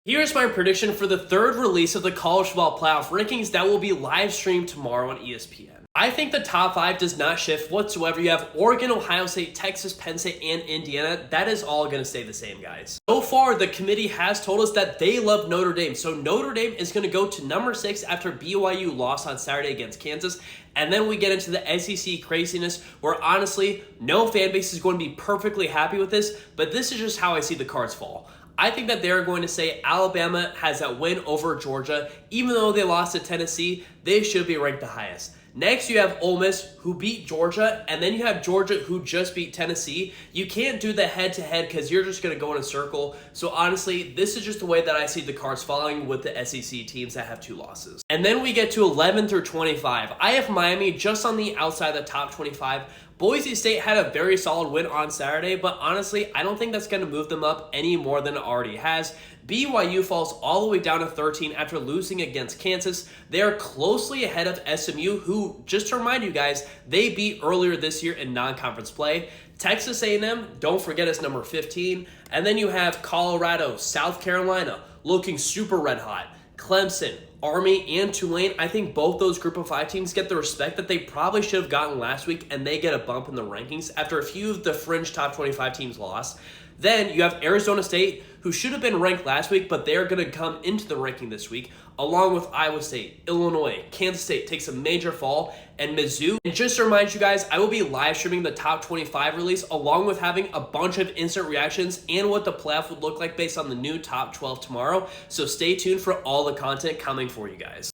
Here's my prediction for the third release of the college football playoff rankings that will be live streamed tomorrow on ESPN. I think the top five does not shift whatsoever. You have Oregon, Ohio State, Texas, Penn State, and Indiana. That is all going to stay the same, guys. So far, the committee has told us that they love Notre Dame. So Notre Dame is going to go to number 6 after BYU lost on Saturday against Kansas. And then we get into the SEC craziness where honestly, no fan base is going to be perfectly happy with this, but this is just how I see the cards fall. I think that they're going to say Alabama has that win over Georgia. Even though they lost to Tennessee, they should be ranked the highest. Next, you have Ole Miss, who beat Georgia, and then you have Georgia, who just beat Tennessee. You can't do the head-to-head because you're just going to go in a circle. So honestly, this is just the way that I see the cards falling with the SEC teams that have 2 losses. And then we get to 11 through 25. I have Miami just on the outside of the top 25. Boise State had a very solid win on Saturday, but honestly, I don't think that's going to move them up any more than it already has. BYU falls all the way down to 13 after losing against Kansas. They are closely ahead of SMU, who, just to remind you guys, they beat earlier this year in non-conference play. Texas A&M, don't forget, is number 15. And then you have Colorado, South Carolina, looking super red hot. Clemson, Army, and Tulane, I think both those group of 5 teams get the respect that they probably should have gotten last week, and they get a bump in the rankings after a few of the fringe top 25 teams lost. Then you have Arizona State, who should have been ranked last week, but they're going to come into the ranking this week, along with Iowa State, Illinois, Kansas State takes a major fall, and Mizzou. And just to remind you guys, I will be live streaming the top 25 release, along with having a bunch of instant reactions and what the playoff would look like based on the new top 12 tomorrow. So stay tuned for all the content coming for you guys.